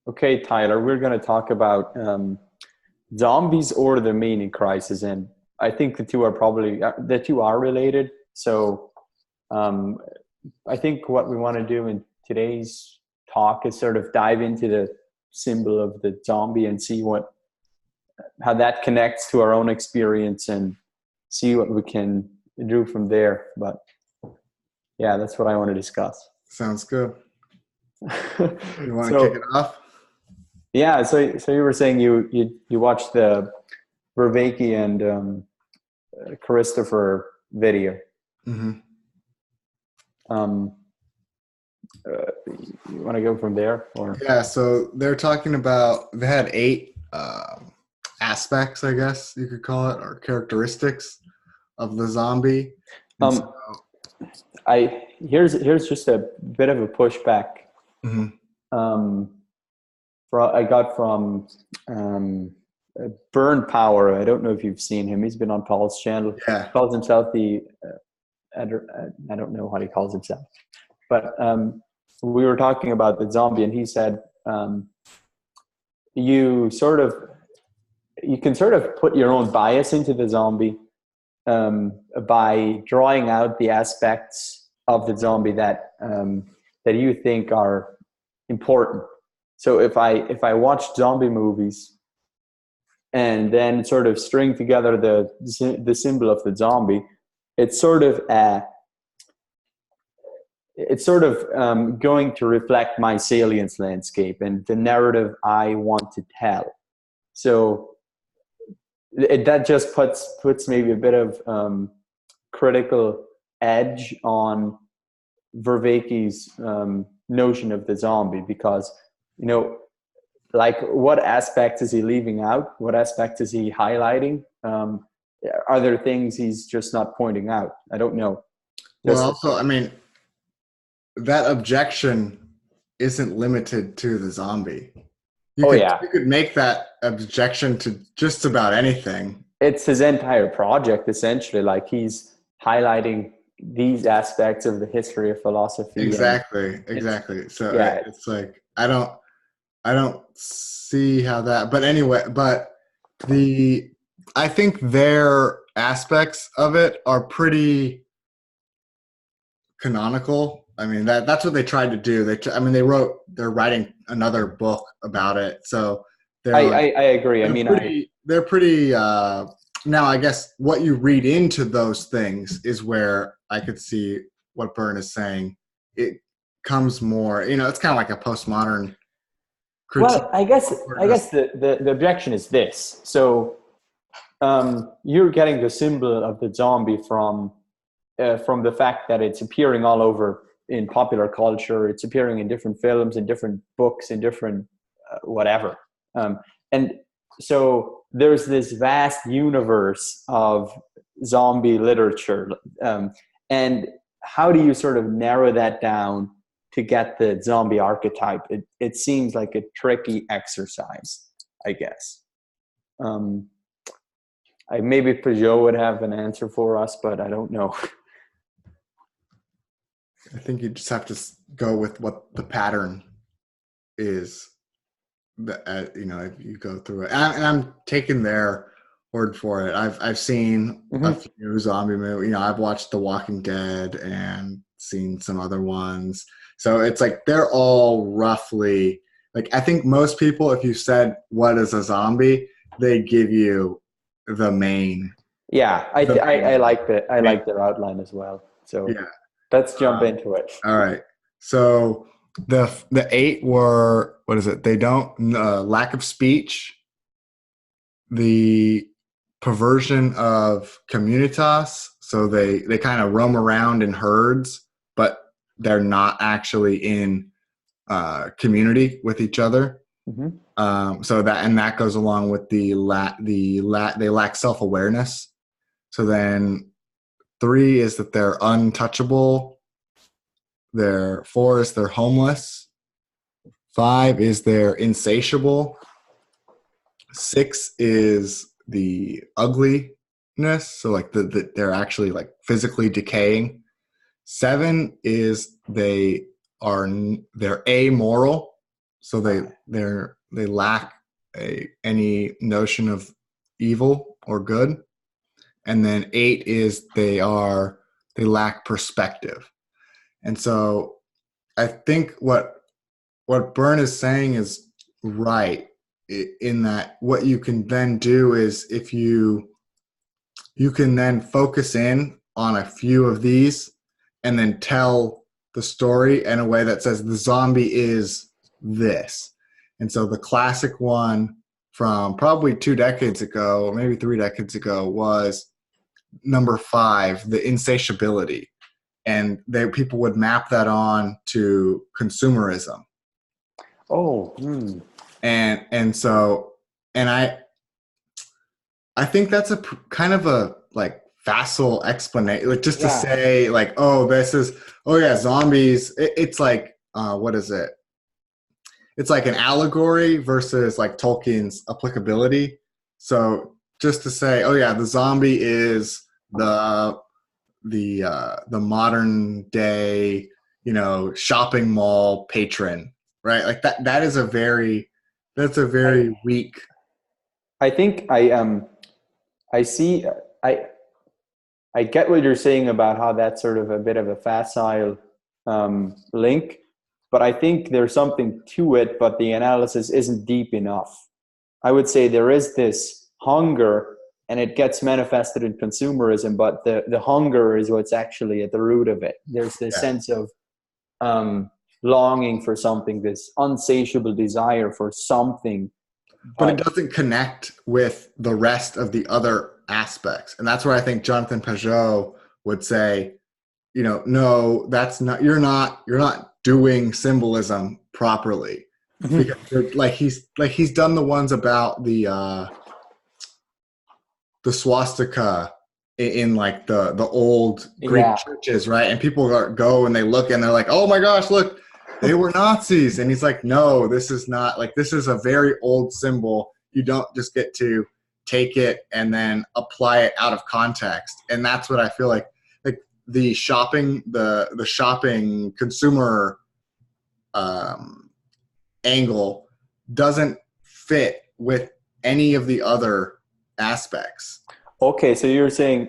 Okay, Tyler, we're going to talk about zombies or the meaning crisis, and I think the two are related. So, um, I think what we want to do in today's talk is sort of dive into the symbol of the zombie and see what how that connects to our own experience and see what we can do from there. But yeah, that's what I want to discuss. Sounds good. You want to kick So it off? yeah, so you were saying you watched the Vervaeke and Christopher video. hmm Um, you want to go from there, or Yeah, so they're talking about, they had eight aspects, I guess you could call it, or characteristics of the zombie. And so, um, I here's just a bit of a pushback. mhm. Um, I got from um, Burn Power. I don't know if you've seen him. He's been on Paul's channel. Yeah. He calls himself the I don't know what he calls himself, but we were talking about the zombie, and he said you can sort of put your own bias into the zombie by drawing out the aspects of the zombie that you think are important. So if I watch zombie movies and then sort of string together the symbol of the zombie, it's sort of going to reflect my salience landscape and the narrative I want to tell. So that just puts maybe a bit of critical edge on Vervaeke's notion of the zombie, because like, what aspects is he leaving out? What aspects is he highlighting? Are there things he's just not pointing out? I don't know. Well, Just also, I mean, that objection isn't limited to the zombie. You oh could yeah, you could make that objection to just about anything. it's his entire project essentially. Like, he's highlighting these aspects of the history of philosophy, and it's Exactly. So yeah, it's like I don't see how that. But anyway, but the I think their aspects of it are pretty canonical. I mean that's what they tried to do. I mean they're writing another book about it. So I, they're I I agree. I mean, they're pretty now I guess what you read into those things is where I could see what Byrne is saying. It comes more, it's kind of like a postmodern critique. well, I guess the objection is this. So you're getting the symbol of the zombie from the fact that it's appearing all over in popular culture. It's appearing in different films, in different books, in different whatever. And so there's this vast universe of zombie literature. And how do you sort of narrow that down to get the zombie archetype? It seems like a tricky exercise, I guess. Maybe Peugeot would have an answer for us, but I don't know. I think you just have to go with what the pattern is. If you go through it, and I'm taking their word for it. I've seen a Mm-hmm. few zombie movies. I've watched The Walking Dead and seen some other ones. So it's like they're all roughly like, I think most people, if you said what is a zombie, they give you the main. Yeah, The I main, like I main like their outline as well. So yeah. let's jump into it. All right. So the eight were, what is it? They don't lack of speech, the perversion of communitas. So they kind of roam around in herds, but they're not actually in community with each other. Mm-hmm. So that goes along with they lack self-awareness. So then 3 is that they're untouchable. 4 is they're homeless. 5 is they're insatiable. 6 is the ugliness, so like they're actually like physically decaying. 7 is they're amoral, so they lack any notion of evil or good. And then 8 is they lack perspective. And so I think what Byrne is saying is right, in that what you can then do is, if you can then focus in on a few of these and then tell the story in a way that says the zombie is this. And so the classic one from probably 2 decades ago, or maybe 3 decades ago, was number 5, the insatiability. And people would map that on to consumerism. Oh, And so, and I think that's a kind of a like facile explanation, like just to say like, zombies. It's like, what is it? It's like an allegory versus like Tolkien's applicability. So just to say, the zombie is the modern day, shopping mall patron, right? Like that is that's a very weak. I think I see. I get what you're saying about how that's sort of a bit of a facile link, but I think there's something to it, but the analysis isn't deep enough. I would say there is this hunger, and it gets manifested in consumerism, but the hunger is what's actually at the root of it. There's this sense of longing for something, this unsatiable desire for something. But it doesn't connect with the rest of the other aspects. And that's where I think Jonathan Pajot would say, no, that's not, you're not doing symbolism properly. Because he's done the ones about the swastika in like the old Greek churches, right? And people go and they look and they're like, oh my gosh, look, they were Nazis. And he's like, no, this is not, like, this is a very old symbol. You don't just get to take it and then apply it out of context. And that's what I feel like the shopping consumer angle doesn't fit with any of the other aspects. Okay, so you're saying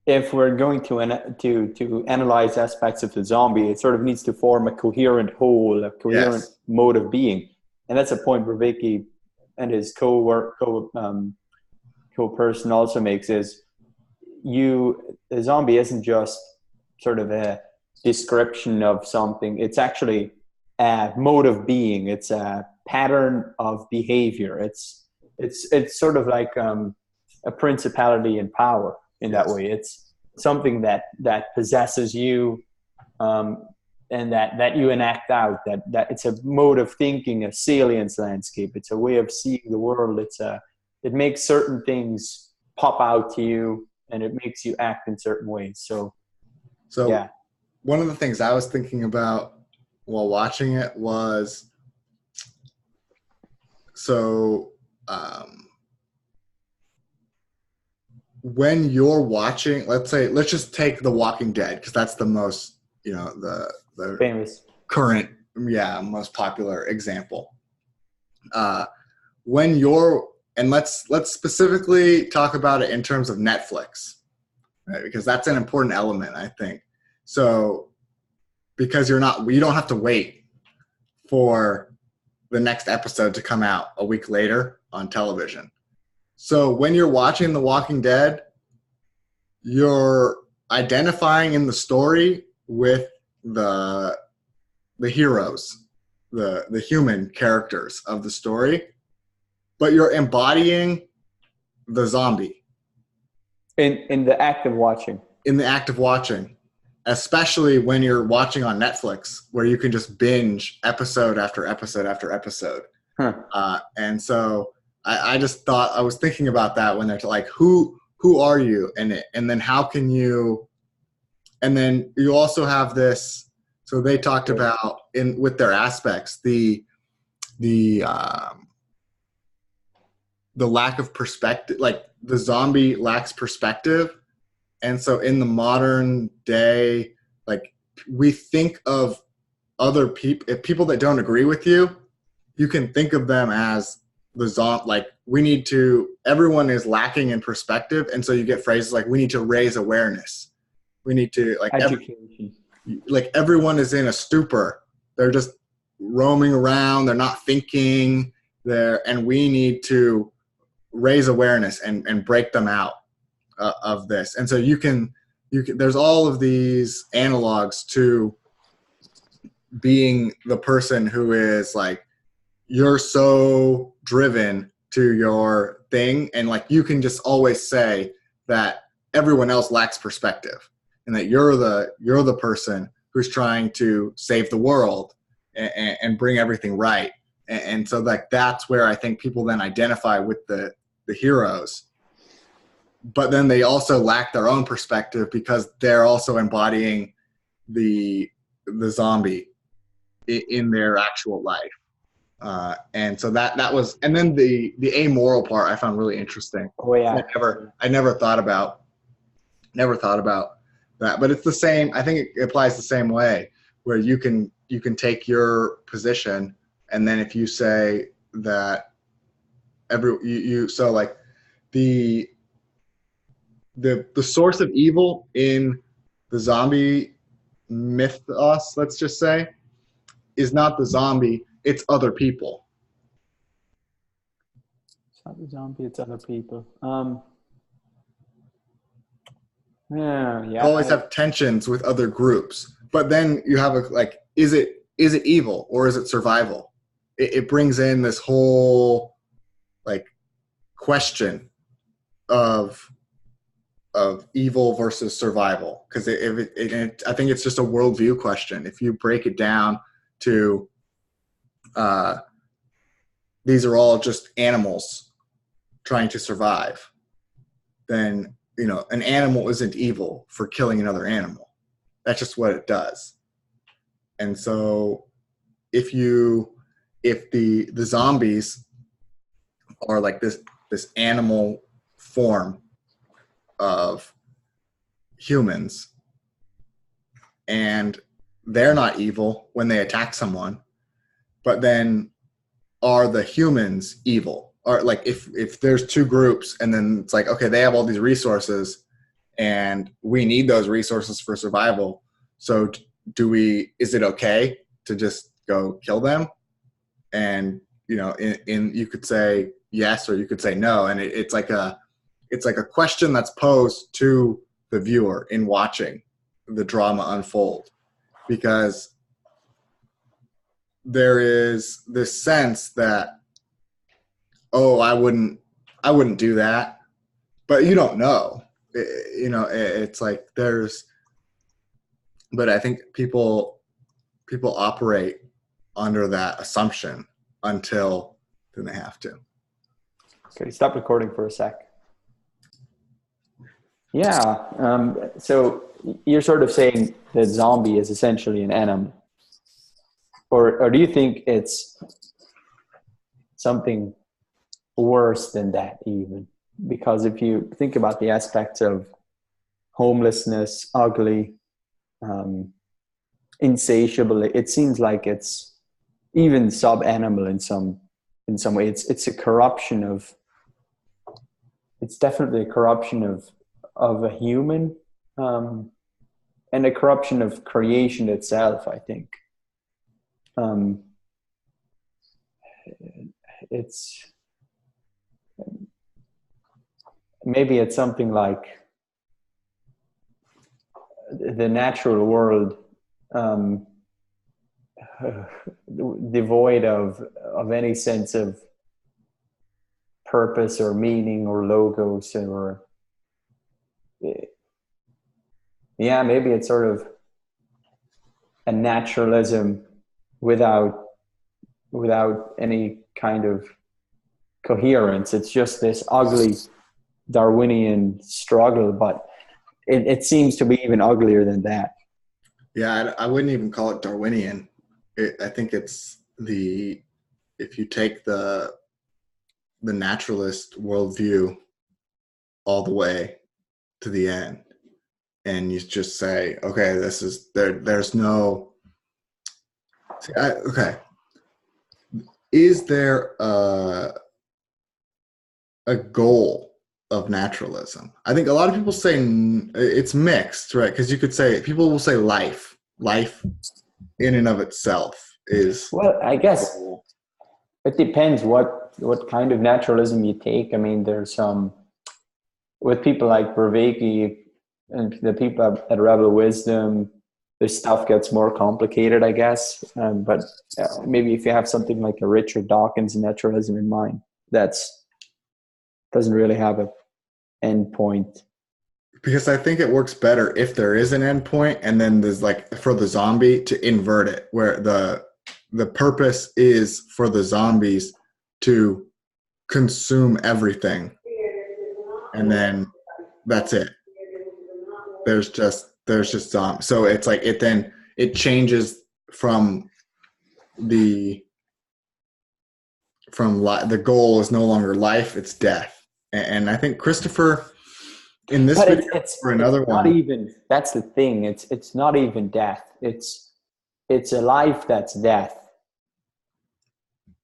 if we're going to analyze aspects of the zombie, it sort of needs to form a coherent whole, a coherent mode of being, and that's a point where Vicky and his co-person also makes, is the zombie isn't just sort of a description of something; it's actually a mode of being. It's a pattern of behavior. It's sort of like a principality in power in that way. It's something that possesses you, and that you enact out. That it's a mode of thinking, a salience landscape. It's a way of seeing the world. It makes certain things pop out to you, and it makes you act in certain ways. So yeah. One of the things I was thinking about while watching it was, when you're watching, let's just take The Walking Dead, because that's the most, the famous, current, most popular example. Let's specifically talk about it in terms of Netflix, right? Because that's an important element, I think. So, because you don't have to wait for the next episode to come out a week later on television. So when you're watching The Walking Dead, you're identifying in the story with the heroes, the human characters of the story, but you're embodying the zombie. In the act of watching. In the act of watching. Especially when you're watching on Netflix, where you can just binge episode after episode after episode. And so I just thought, I was thinking about that when they're like, who are you? And then how can you, and then you also have this, so they talked about with their aspects, the lack of perspective, like the zombie lacks perspective. And so in the modern day, like, we think of other people that don't agree with you, you can think of them as the zombie. Like everyone is lacking in perspective, and so you get phrases like we need to raise awareness. We need to Education. everyone is in a stupor. They're just roaming around. They're not thinking. And we need to raise awareness and break them out of this. And so you can there's all of these analogs to being the person who is like, you're so driven to your thing, and like you can just always say that everyone else lacks perspective, and that you're the person who's trying to save the world and bring everything right. And so like that's where I think people then identify with the heroes, but then they also lack their own perspective because they're also embodying the zombie in their actual life. And so that was, and then the amoral part I found really interesting. Oh yeah. I never thought about that, but it's the same. I think it applies the same way, where you can take your position, and then if you say that so like the source of evil in the zombie mythos, let's just say, is not the zombie, it's other people. It's not the zombie, it's other people. Yeah. You always have tensions with other groups, but then you have is it evil or is it survival? It brings in this whole like question of evil versus survival, because I think it's just a worldview question. If you break it down to these are all just animals trying to survive, then an animal isn't evil for killing another animal. That's just what it does. And so if the zombies are like this animal form of humans, and they're not evil when they attack someone, but then are the humans evil? Or like if there's two groups, and then it's like, okay, they have all these resources and we need those resources for survival, so is it okay to just go kill them? And you could say yes, or you could say no, and it's like a question that's posed to the viewer in watching the drama unfold, because there is this sense that, oh, I wouldn't do that, but you don't know. It's like but I think people operate under that assumption until then they have to. Okay, stop recording for a sec. Yeah, so you're sort of saying that zombie is essentially an animal, or do you think it's something worse than that even? Because if you think about the aspects of homelessness, ugly, insatiable, it seems like it's even sub-animal in some way. It's a corruption of, it's definitely a corruption of a human, and a corruption of creation itself, I think. Maybe it's something like the natural world, devoid of any sense of purpose or meaning or logos, or maybe it's sort of a naturalism without any kind of coherence. It's just this ugly Darwinian struggle, but it seems to be even uglier than that. Yeah, I wouldn't even call it Darwinian. I think it's if you take the naturalist worldview all the way to the end, and you just say, okay, this is there's no. Okay, is there a goal of naturalism? I think a lot of people say it's mixed, right? Because you could say, people will say life in and of itself is Well, I guess goal. it depends what kind of naturalism you take. I mean, there's some with people like Vervaeke and the people at Rebel Wisdom, the stuff gets more complicated, I guess. But maybe if you have something like a Richard Dawkins naturalism in mind, that's doesn't really have an end point. Because I think it works better if there is an end point, and then there's like for the zombie to invert it, where the purpose is for the zombies to consume everything, and then that's it. There's just zombies. So it's like it changes from the the goal is no longer life, it's death. And I think Christopher in this But video for another not one. even, that's the thing. It's not even death. It's a life that's death.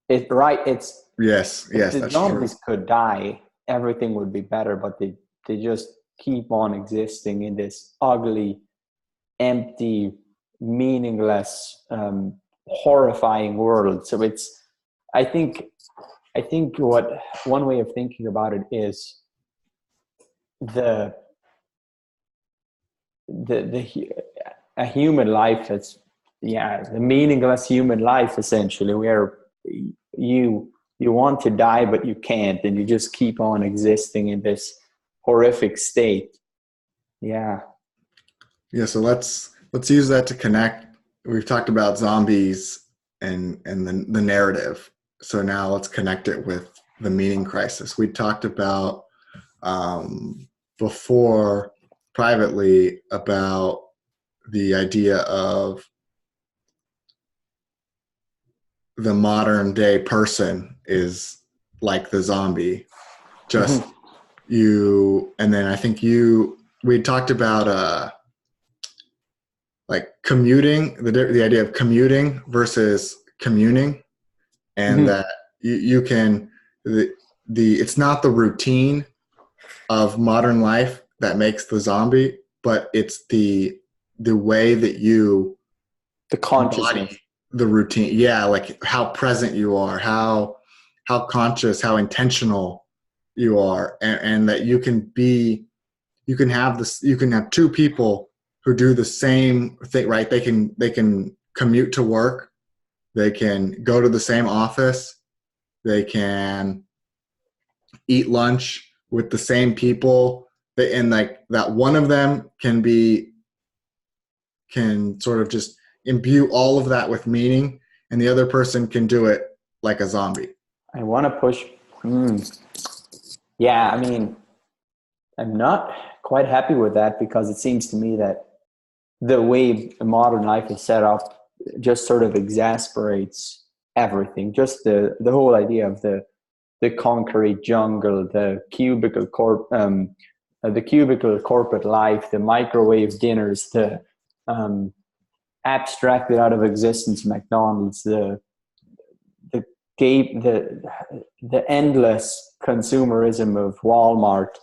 It's Yes, if the that's true. zombies could die, everything would be better, but they just keep on existing in this ugly, empty, meaningless, horrifying world. So I think what one way of thinking about it is the a human life that's the meaningless human life, essentially, where you want to die but you can't, and you just keep on existing in this horrific state. Yeah. So let's use that to connect. We've talked about zombies and the narrative. So now let's connect it with the meaning crisis. We talked about before privately about the idea of the modern day person is like the zombie, just you. And then I think we talked about like commuting, the idea of commuting versus communing, and that you can it's not the routine of modern life that makes the zombie, but it's the way that you The consciousness. embody the routine. Yeah, like how present you are, how conscious, how intentional you are, and that you can have two people who do the same thing, right? They can commute to work, they can go to the same office, they can eat lunch with the same people, and like that one of them can sort of just imbue all of that with meaning, and the other person can do it like a zombie. I want to push. Yeah, I mean, I'm not quite happy with that, because it seems to me that the way modern life is set up just sort of exasperates everything. Just the whole idea of the concrete jungle, the cubicle corporate life, the microwave dinners, the abstracted out of existence McDonald's, the endless consumerism of Walmart,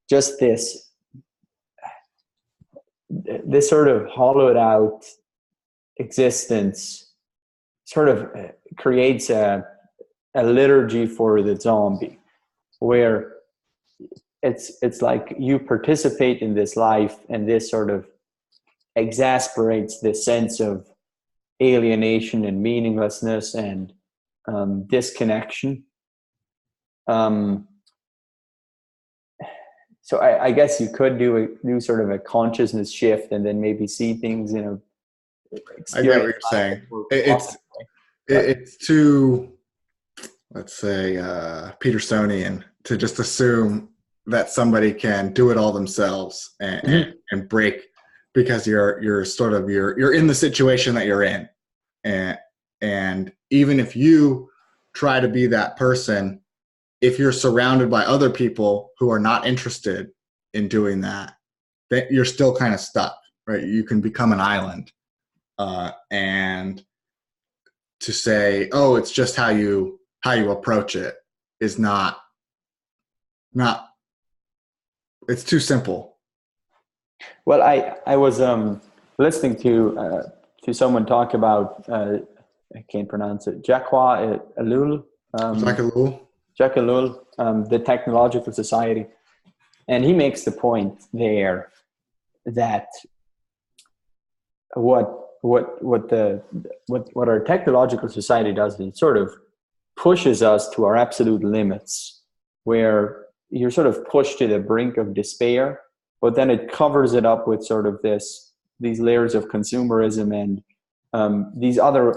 just this sort of hollowed out existence sort of creates a liturgy for the zombie, where it's like you participate in this life, and this sort of exasperates this sense of alienation and meaninglessness and disconnection. So I guess you could do sort of a consciousness shift, and then maybe see things, I get what you're saying. It's too, let's say, Petersonian to just assume that somebody can do it all themselves and break, because you're sort of you're in the situation that you're in, and even if you try to be that person, if you're surrounded by other people who are not interested in doing that, then you're still kind of stuck, right? You can become an island, and to say, oh, it's just how you approach it is not it's too simple. Well, I was listening to someone talk about I can't pronounce it, Jacques Ellul, Jacques Ellul, the Technological Society, and he makes the point there that what our technological society does is it sort of pushes us to our absolute limits, where you're sort of pushed to the brink of despair, but then it covers it up with sort of these layers of consumerism and these other,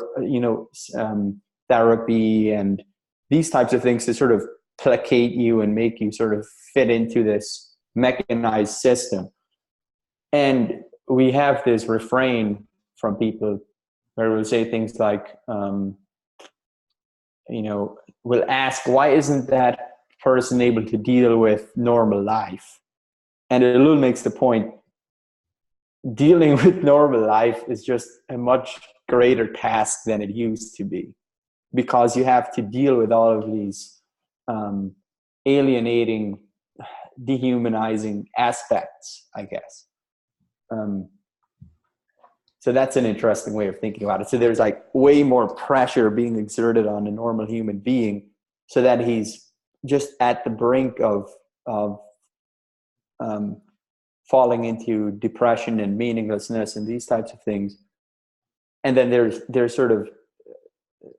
therapy and these types of things to sort of placate you and make you sort of fit into this mechanized system. And we have this refrain from people where we'll say things like, we'll ask, why isn't that person able to deal with normal life? And Elul makes the point, dealing with normal life is just a much greater task than it used to be, because you have to deal with all of these alienating, dehumanizing aspects, I guess. So that's an interesting way of thinking about it. So there's like way more pressure being exerted on a normal human being, so that he's just at the brink of falling into depression and meaninglessness and these types of things. And then there's sort of,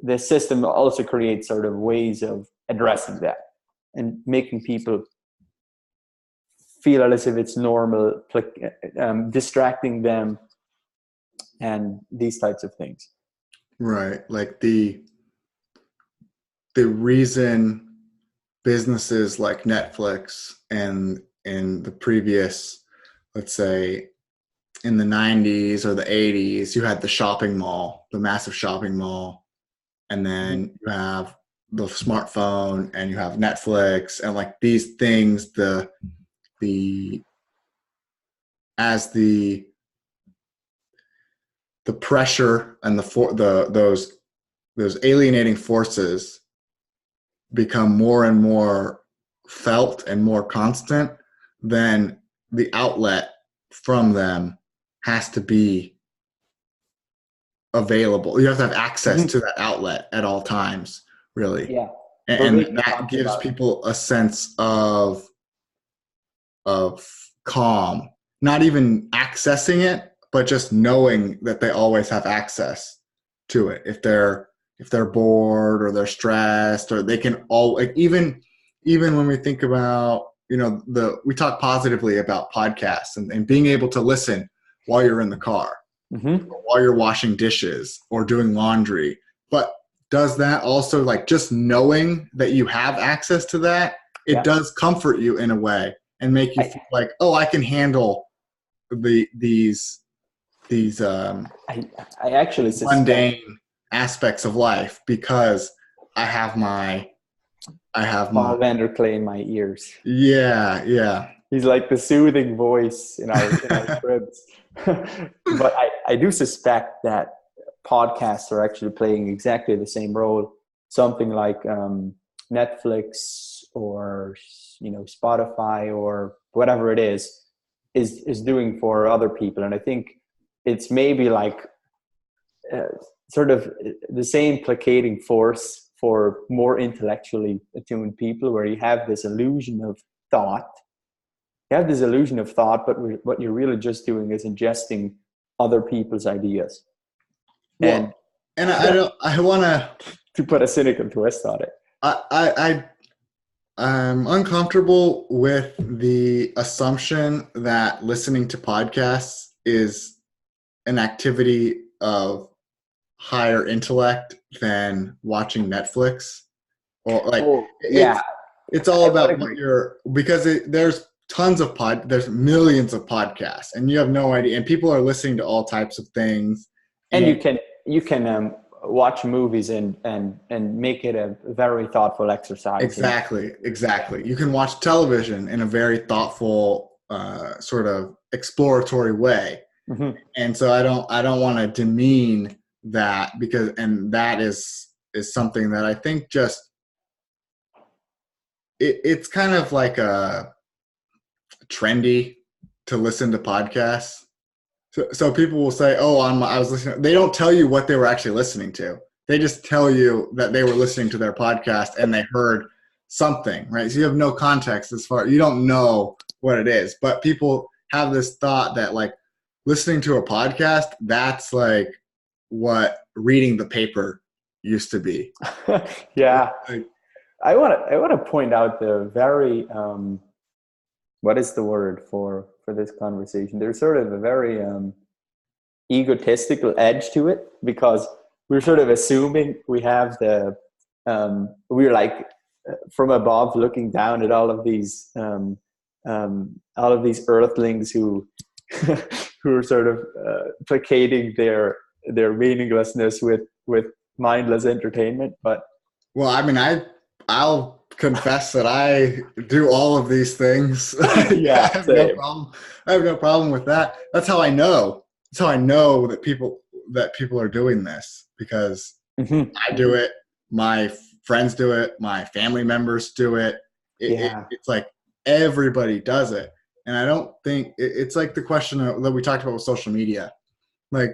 the system also creates sort of ways of addressing that and making people feel as if it's normal, distracting them and these types of things. Right. Like the reason businesses like Netflix and in the previous, let's say in the 90s or the 80s, you had the shopping mall, the massive shopping mall, and then you have the smartphone and you have Netflix and like these things, as the pressure and those alienating forces become more and more felt and more constant, then the outlet from them has to be available. You have to have access to that outlet at all times, really. Yeah. And that gives people a sense of calm, not even accessing it, but just knowing that they always have access to it. If they're bored or they're stressed, or they can all, like, even when we think about, we talk positively about podcasts and being able to listen while you're in the car, or while you're washing dishes or doing laundry. But does that also, like, just knowing that you have access to that, it does comfort you in a way and make you feel like, oh, I can handle these I actually mundane aspects of life because I have my Vanderklay in my ears. Yeah. He's like the soothing voice in our scripts. But I do suspect that podcasts are actually playing exactly the same role. Something like Netflix or Spotify or whatever it is doing for other people. And I think it's maybe like sort of the same placating force for more intellectually attuned people, where you have this illusion of thought. But what you're really just doing is ingesting other people's ideas. Well, and I want to put a cynical twist on it. I'm uncomfortable with the assumption that listening to podcasts is an activity of higher intellect than watching Netflix. Or like, it's all about because there's tons of there's millions of podcasts, and you have no idea, and people are listening to all types of things. And you can watch movies and make it a very thoughtful exercise. Exactly. You can watch television in a very thoughtful, sort of exploratory way. And so I don't want to demean that, because, and that is something that I think just, it's kind of like a trendy to listen to podcasts. So people will say, "Oh, I was listening." They don't tell you what they were actually listening to. They just tell you that they were listening to their podcast and they heard something, right? So you have no context you don't know what it is. But people have this thought that like listening to a podcast, that's like what reading the paper used to be. Yeah. Like, I want to point out the very what is the word for this conversation? There's sort of a very egotistical edge to it, because we're sort of assuming we have we're like from above looking down at all of these earthlings who who are sort of placating their meaninglessness with mindless entertainment. But well, I mean, I'll confess that I do all of these things. Yeah, I have no problem. I have no problem with that. That's how I know. That's how I know that people are doing this, because I do it. My friends do it. My family members do it. It's like everybody does it. And I don't think it's like the question that we talked about with social media. Like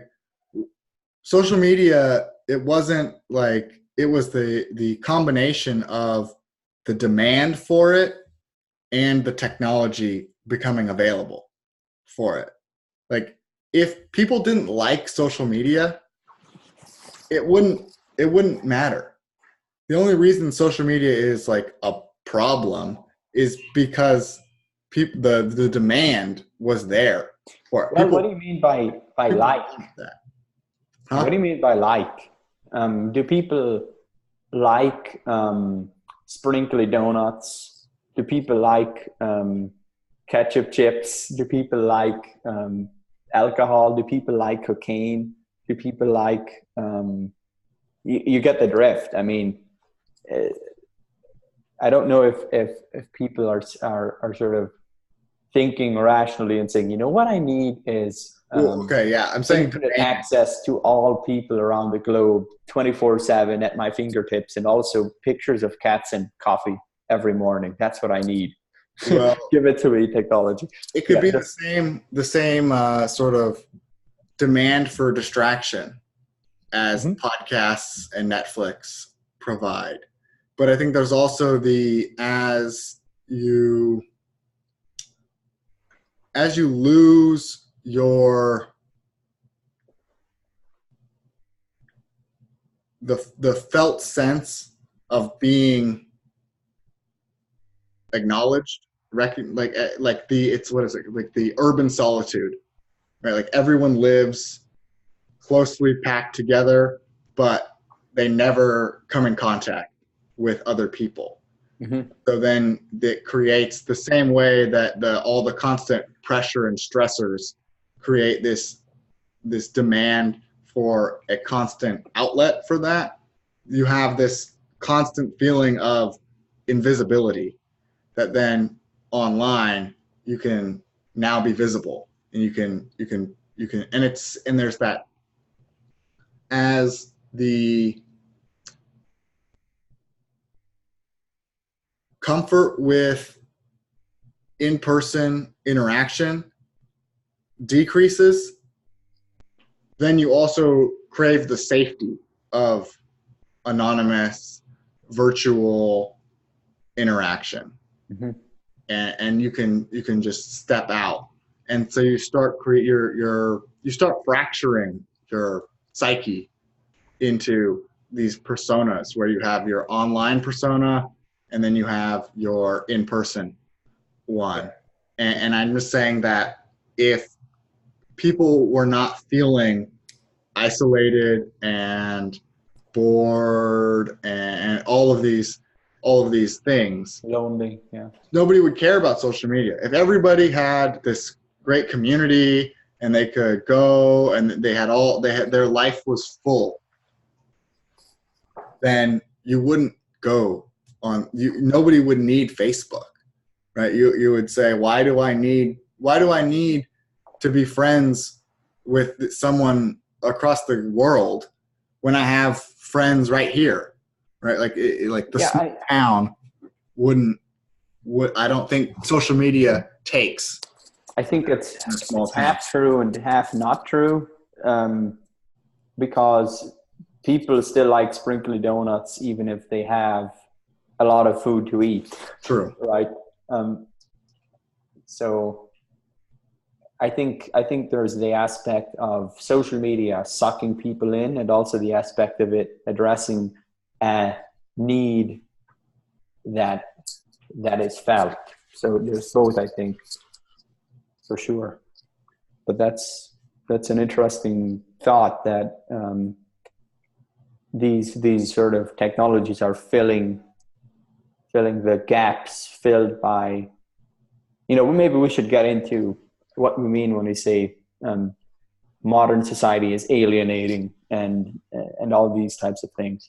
social media, it wasn't like, it was the combination of the demand for it and the technology becoming available for it. Like if people didn't like social media, it wouldn't matter. The only reason social media is like a problem is because the demand was there for it. Well, what do you mean by like? That. Huh? What do you mean by like? Do people like sprinkly donuts? Do people like ketchup chips? Do people like alcohol? Do people like cocaine? Do people like you get the drift? I mean, I don't know if people are sort of thinking rationally and saying, you know, what I need is okay, yeah, I'm saying infinite access to all people around the globe 24/7 at my fingertips, and also pictures of cats and coffee every morning. That's what I need. Well, give it to me, technology. It could be the same sort of demand for distraction as podcasts and Netflix provide. But I think there's also as you lose the felt sense of being acknowledged, it's what is it, like the urban solitude, right? Like everyone lives closely packed together, but they never come in contact with other people. So then it creates the same way that all the constant pressure and stressors create this demand for a constant outlet for that. You have this constant feeling of invisibility that then online you can now be visible, and you can and there's that, as the comfort with in-person interaction decreases, then you also crave the safety of anonymous virtual interaction. And you can just step out, and so you start you start fracturing your psyche into these personas, where you have your online persona and then you have your in-person one. And I'm just saying that if people were not feeling isolated and bored and all of these things, lonely, nobody would care about social media. If everybody had this great community and they could go and their life was full, then you wouldn't go on. Nobody would need Facebook, right? You would say, why do I need to be friends with someone across the world when I have friends right here, right? Like like the small town I don't think social media takes. I think it's half true and half not true, because people still like sprinkly donuts even if they have a lot of food to eat. True. Right. So I think there's the aspect of social media sucking people in, and also the aspect of it addressing a need that is felt. So there's both, I think, for sure. But that's an interesting thought, that these sort of technologies are filling the gaps filled by, maybe we should get into what we mean when we say modern society is alienating and all these types of things.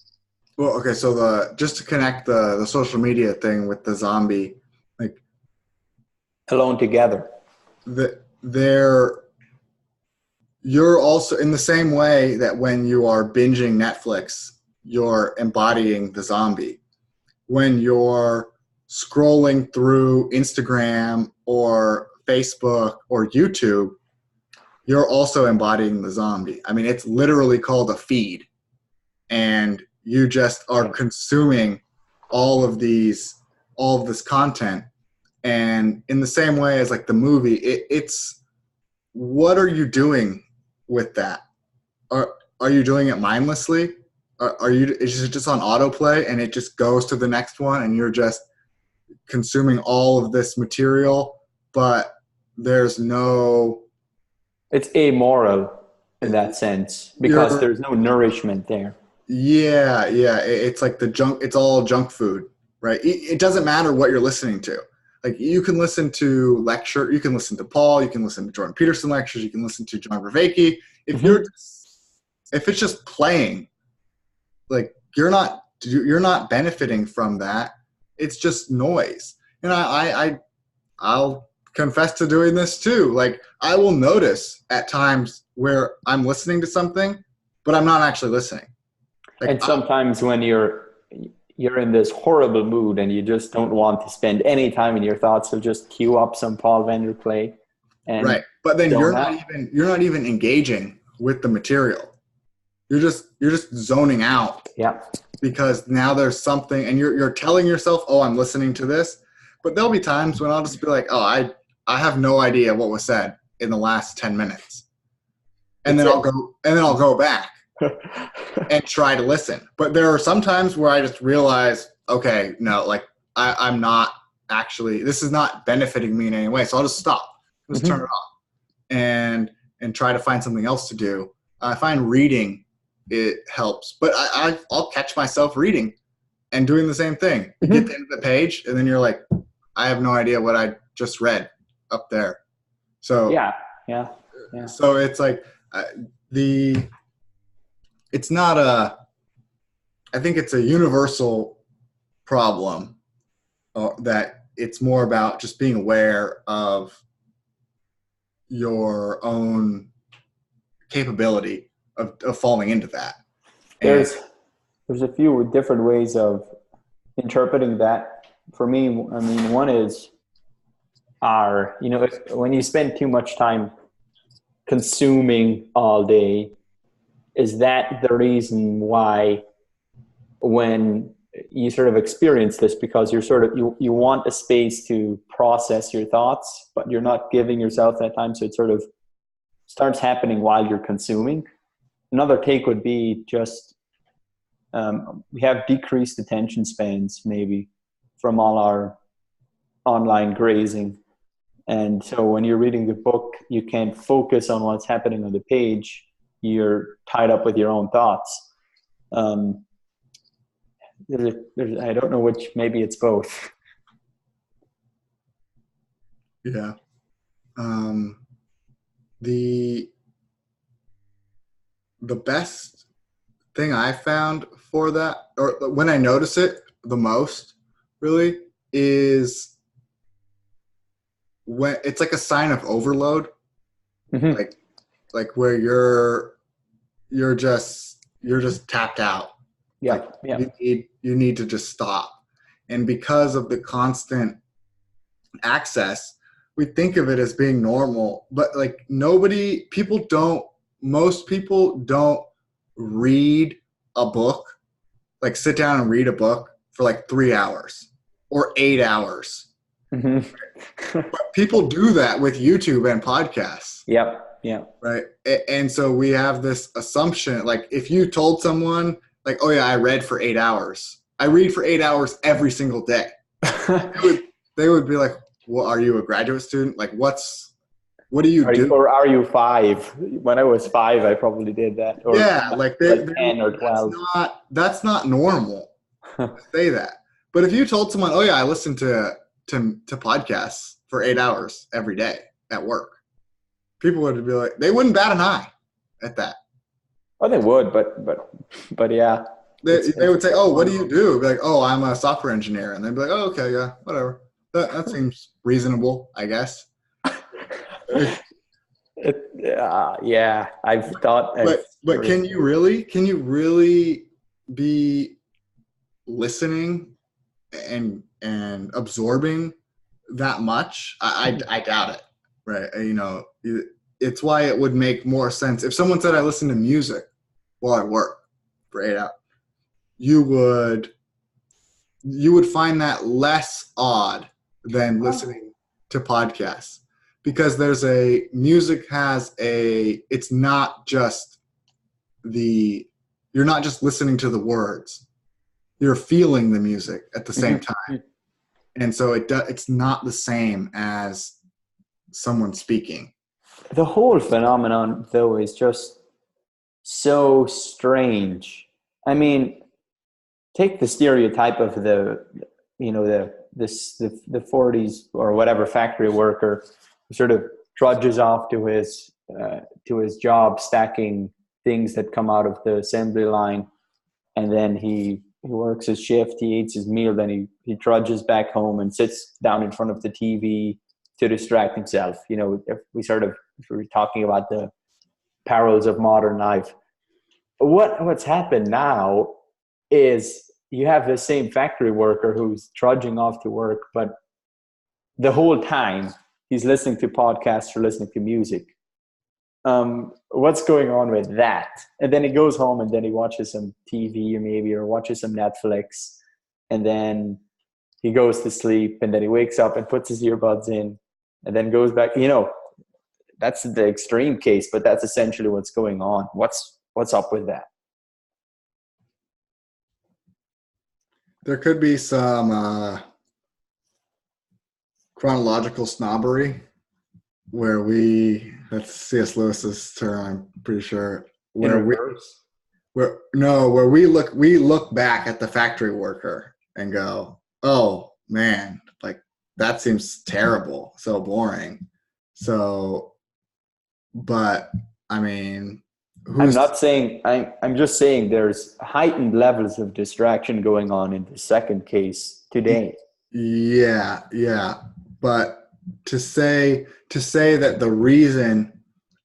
Well, okay, so just to connect the social media thing with the zombie, like Alone Together. You're also in the same way that when you are binging Netflix, you're embodying the zombie. When you're scrolling through Instagram or Facebook or YouTube, you're also embodying the zombie. I mean, it's literally called a feed, and you just are consuming all of this content. And in the same way as like the movie, it's what are you doing with that? Are you doing it mindlessly? Is it just on autoplay and it just goes to the next one and you're just consuming all of this material, but there's no... It's amoral in that sense, because there's no nourishment there. Yeah. It's like it's all junk food, right? It doesn't matter what you're listening to. Like you can listen to you can listen to Paul, you can listen to Jordan Peterson lectures, you can listen to John Vervaeke. If it's just playing, like you're not benefiting from that. It's just noise. And I'll confess to doing this too. Like I will notice at times where I'm listening to something, but I'm not actually listening. Like, and sometimes when you're in this horrible mood and you just don't want to spend any time in your thoughts, so just cue up some Paul Vander play. And right. But then you're not even engaging with the material. You're just zoning out. Yeah. Because now there's something and you're telling yourself, oh, I'm listening to this. But there'll be times when I'll just be like, oh, I have no idea what was said in the last 10 minutes. And then I'll go back and try to listen. But there are some times where I just realize, okay, no, like I'm not actually, this is not benefiting me in any way. So I'll just stop, turn it off and try to find something else to do. I find reading, it helps, but I'll catch myself reading and doing the same thing. You get to the end of the page and then you're like, I have no idea what I just read up there. So yeah. So it's like it's not I think it's a universal problem that it's more about just being aware of your own capability of falling into that. There's a few different ways of interpreting that. For me, I mean, one is when you spend too much time consuming all day, is that the reason why when you sort of experience this, because you're sort of you want a space to process your thoughts, but you're not giving yourself that time, so it sort of starts happening while you're consuming? Another take would be just we have decreased attention spans maybe from all our online grazing. And so when you're reading the book, you can't focus on what's happening on the page. You're tied up with your own thoughts. I don't know which, maybe it's both. Yeah. The best thing I found for that, or when I notice it the most, really, is when it's like a sign of overload, like where you're just you're just tapped out. Yeah, Like yeah. you need to just stop. And because of the constant access, we think of it as being normal, but like most people don't read a book, like sit down and read a book for like 3 hours or 8 hours. Mm-hmm. But people do that with YouTube and podcasts. Yep. Yeah. Right. And so we have this assumption, like if you told someone like, oh yeah, I read for 8 hours. I read for 8 hours every single day. They would be like, well, are you a graduate student? Like what do you do? Or are you 5? When I was 5, I probably did that. Or Yeah. Like 10 or 12. That's not normal to say that. But if you told someone, oh yeah, I listen to podcasts for 8 hours every day at work, people would be like, they wouldn't bat an eye at that. Oh, they would, but yeah. They would say, oh, what do you do? Be like, oh, I'm a software engineer. And they'd be like, oh, okay, yeah, whatever. That seems reasonable, I guess. Yeah, I've thought. But can you really be listening and absorbing that much? I doubt it, right? You know, it's why it would make more sense if someone said I listen to music while I work for 8 hours. You would find that less odd than listening to podcasts, because it's not just you're not just listening to the words, you're feeling the music at the same time. And so it's not the same as someone speaking. The whole phenomenon, though, is just so strange. I mean, take the stereotype of the 40s or whatever factory worker who sort of trudges off to his job, stacking things that come out of the assembly line, and then he works his shift, he eats his meal, then he trudges back home and sits down in front of the TV to distract himself. You know, if we're talking about the perils of modern life, what's happened now is you have the same factory worker who's trudging off to work, but the whole time he's listening to podcasts or listening to music. What's going on with that? And then he goes home and then he watches some TV or watches some Netflix, and then he goes to sleep, and then he wakes up and puts his earbuds in and then goes back. You know, that's the extreme case, but that's essentially what's going on. What's up with that? There could be some chronological snobbery where that's C.S. Lewis's term, I'm pretty sure, where we look back at the factory worker and go, oh man, like that seems terrible, so boring. So, but I mean, I'm just saying there's heightened levels of distraction going on in the second case today. Yeah. But to say that the reason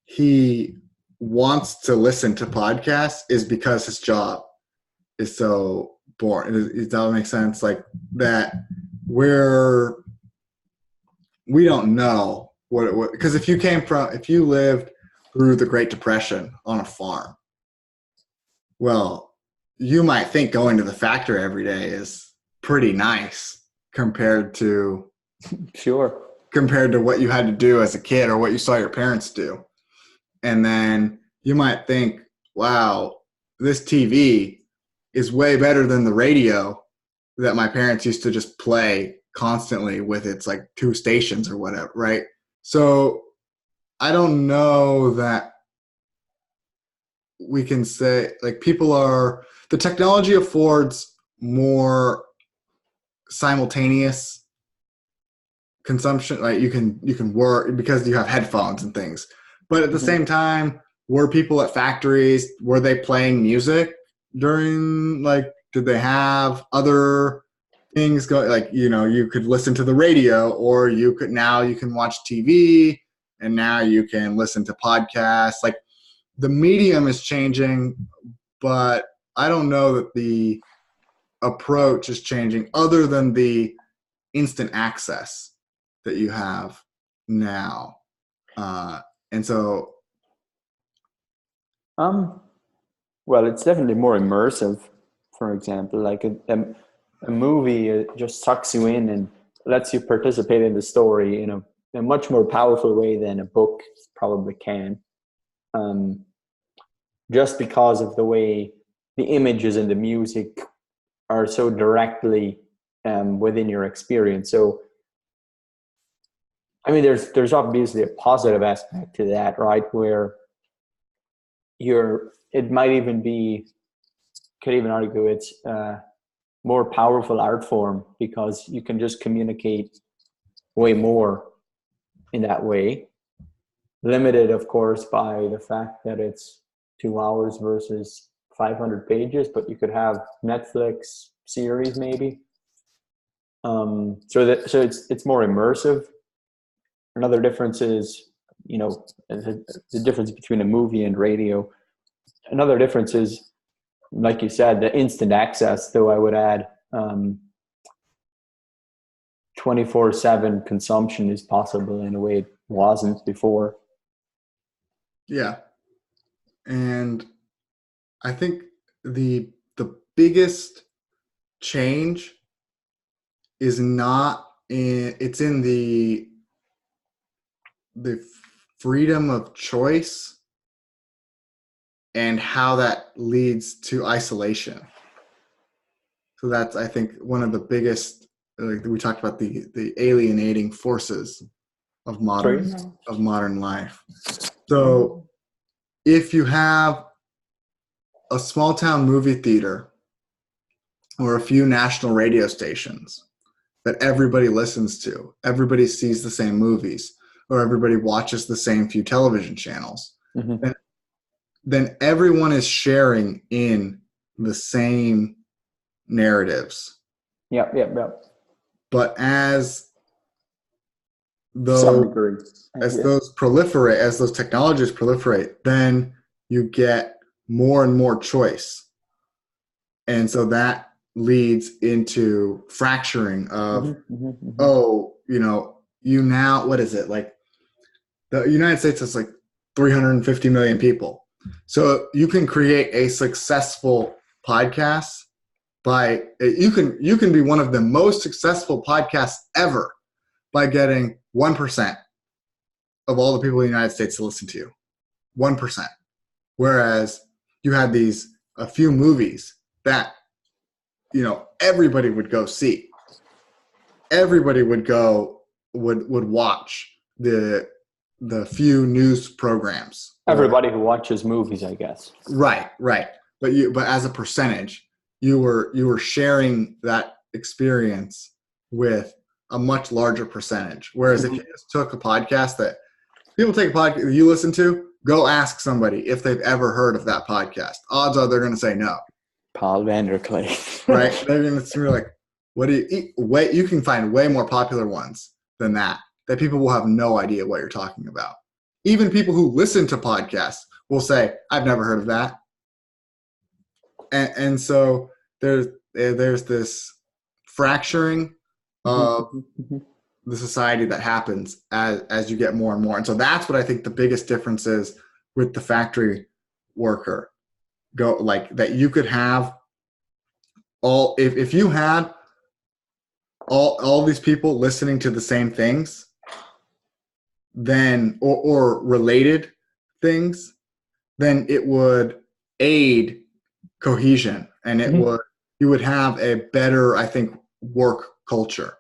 he wants to listen to podcasts is because his job is so boring. Does that make sense? Like that we don't know what because if you lived through the Great Depression on a farm, well, you might think going to the factory every day is pretty nice compared to what you had to do as a kid or what you saw your parents do. And then you might think, wow, this TV is way better than the radio that my parents used to just play constantly with its like 2 stations or whatever, right? So I don't know that we can say like the technology affords more simultaneous consumption. Like you can work because you have headphones and things. But at the same time, were people at factories, were they playing music during, like, did they have other things going? Like, you know, you could listen to the radio, or you can watch TV, and now you can listen to podcasts. Like the medium is changing, but I don't know that the approach is changing other than the instant access that you have now. And so, well, it's definitely more immersive. For example, like a movie just sucks you in and lets you participate in the story in a much more powerful way than a book probably can. Just because of the way the images and the music are so directly within your experience. So, I mean, there's obviously a positive aspect to that, right? Where it might even be, could even argue it's a more powerful art form because you can just communicate way more in that way. Limited, of course, by the fact that it's 2 hours versus 500 pages, but you could have Netflix series maybe. So it's more immersive. Another difference is, the difference between a movie and radio. Another difference is, like you said, the instant access, though I would add 24/7 consumption is possible in a way it wasn't before. yeah. And I think the biggest change is not it's in the freedom of choice and how that leads to isolation. So that's, I think, one of the biggest, like we talked about the alienating forces of modern life. So if you have a small town movie theater or a few national radio stations that everybody listens to, everybody sees the same movies, or everybody watches the same few television channels, then everyone is sharing in the same narratives. Yep. But as those proliferate, as those technologies proliferate, then you get more and more choice. And so that leads into fracturing of, what is it? Like the United States has like 350 million people. So you can create a successful podcast you can be one of the most successful podcasts ever by getting 1% of all the people in the United States to listen to you. 1%. Whereas you had a few movies that, everybody would go see. Everybody would watch the few news programs. Everybody who watches movies, I guess. Right. But as a percentage, you were sharing that experience with a much larger percentage. Whereas if you just took a podcast that people take a podcast you listen to, go ask somebody if they've ever heard of that podcast. Odds are they're going to say no. Paul Vanderklay. Right? They're going to be like, what do you eat? You can find way more popular ones than that people will have no idea what you're talking about. Even people who listen to podcasts will say, I've never heard of that. And so there's this fracturing of the society that happens as you get more and more. And so that's what I think the biggest difference is with the factory worker. That you could have if you had all these people listening to the same things, then or related things, then it would aid cohesion, and you would have a better, I think, work culture.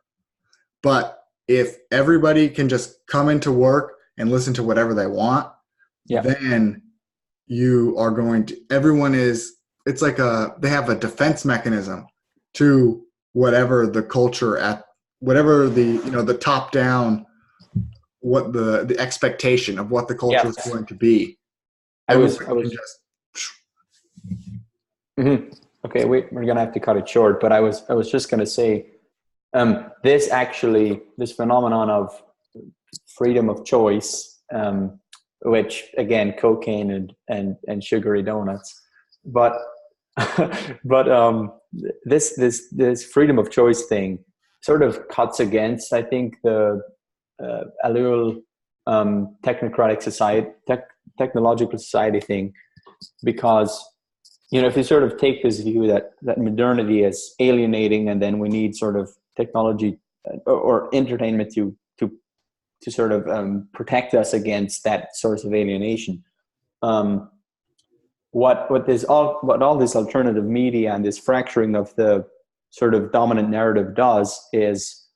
But if everybody can just come into work and listen to whatever they want, then you are it's like they have a defense mechanism to whatever the culture whatever the top down, what the expectation of what the culture is going to be. Okay, we're gonna have to cut it short, but I was just gonna say, this phenomenon of freedom of choice, which again, cocaine and sugary donuts, but But this freedom of choice thing sort of cuts against, I think, the allure technocratic society, technological society thing, because if you sort of take this view that modernity is alienating, and then we need sort of technology or entertainment to sort of protect us against that source of alienation. What all this alternative media and this fracturing of the sort of dominant narrative does is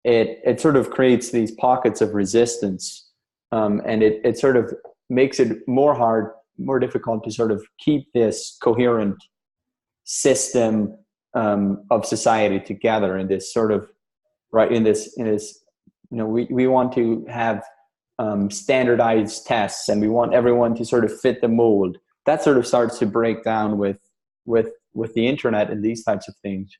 it sort of creates these pockets of resistance, and it sort of makes it more difficult to sort of keep this coherent system of society together in this sort of we want to have standardized tests, and we want everyone to sort of fit the mold. That sort of starts to break down with the internet and these types of things,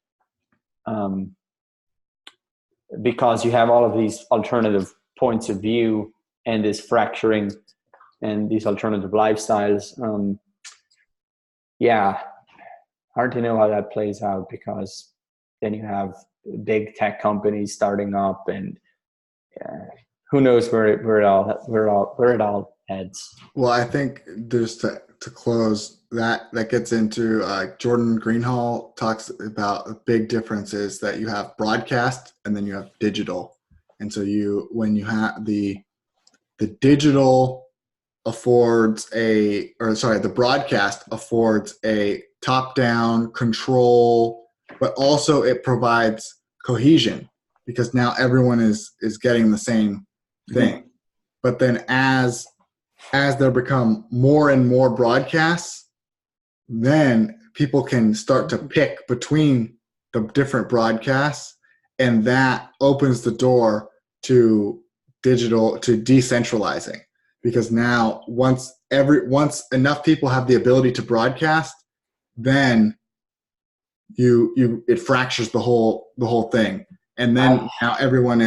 because you have all of these alternative points of view and this fracturing and these alternative lifestyles. Hard to know how that plays out, because then you have big tech companies starting up, and who knows where it all heads. Well, I think there's to close that gets into Jordan Greenhall talks about a big difference is that you have broadcast and then you have digital. And so when you have the digital the broadcast affords a top-down control, but also it provides cohesion, because now everyone is getting the same thing. Mm-hmm. But then as there become more and more broadcasts, then people can start to pick between the different broadcasts, and that opens the door to decentralizing. Because now once enough people have the ability to broadcast, then it fractures the whole thing. And then now everyone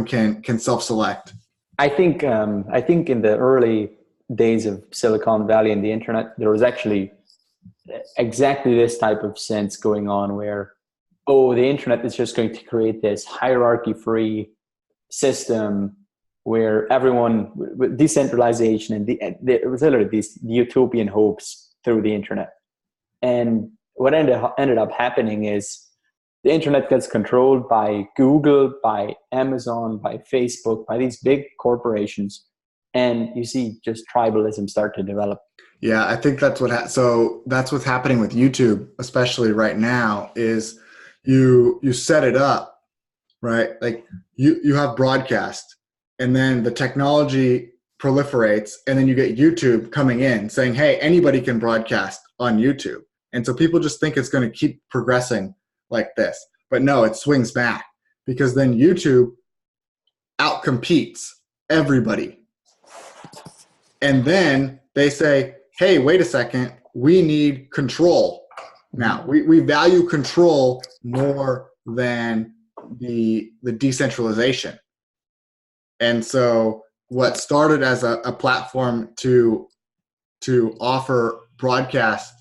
can self-select. I think in the early days of Silicon Valley and the internet, there was actually exactly this type of sense going on, where the internet is just going to create this hierarchy-free system where everyone, with decentralization, and there was literally these utopian hopes through the internet. And what ended up happening is the internet gets controlled by Google, by Amazon, by Facebook, by these big corporations, and you see just tribalism start to develop. Yeah, I think that's that's what's happening with YouTube, especially right now, is you set it up, right? Like you have broadcast, and then the technology proliferates, and then you get YouTube coming in saying, hey, anybody can broadcast on YouTube. And so people just think it's going to keep progressing like this. But no, it swings back, because then YouTube outcompetes everybody. And then they say, hey, wait a second, we need control. Now, we value control more than the decentralization. And so what started as a platform to offer broadcast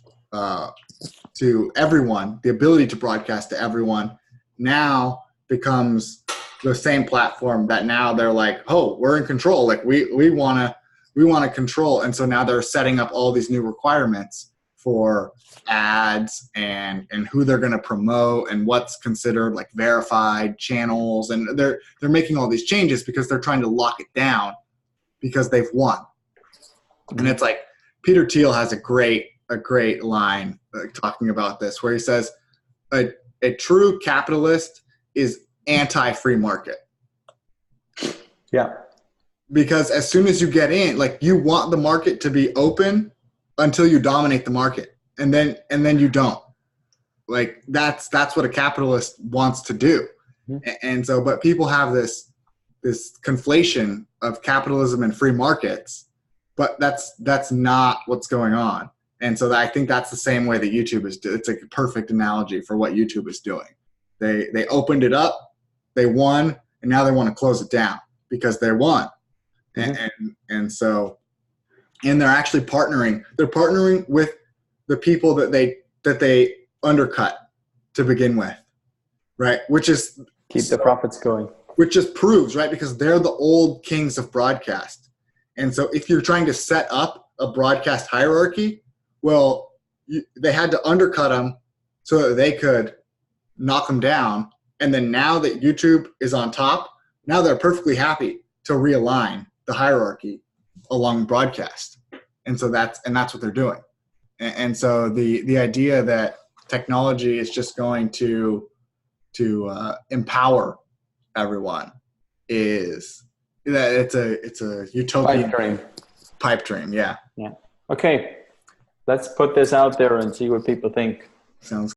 to everyone, the ability to broadcast to everyone, now becomes the same platform that now they're like, oh, we're in control. Like we want to control. And so now they're setting up all these new requirements for ads and who they're going to promote and what's considered like verified channels. And they're making all these changes because they're trying to lock it down because they've won. And it's like Peter Thiel has a great line talking about this, where he says a true capitalist is anti-free market. Yeah. Because as soon as you get in, like, you want the market to be open until you dominate the market, and then you don't. Like that's what a capitalist wants to do. Mm-hmm. And so, but people have this conflation of capitalism and free markets, but that's not what's going on. And so I think that's the same way that YouTube is doing. It's like a perfect analogy for what YouTube is doing. They opened it up, they won, and now they want to close it down because they won. Mm-hmm. And so they're actually partnering. They're partnering with the people that that they undercut to begin with, right? Which is keep the profits going. Which just proves, right? Because they're the old kings of broadcast. And so if you're trying to set up a broadcast hierarchy, well, they had to undercut them so that they could knock them down. And then now that YouTube is on top, now they're perfectly happy to realign the hierarchy along broadcast. And so that's what they're doing. And so the idea that technology is just going to empower everyone is that it's a utopian pipe dream. Yeah. Okay. Let's put this out there and see what people think. Sounds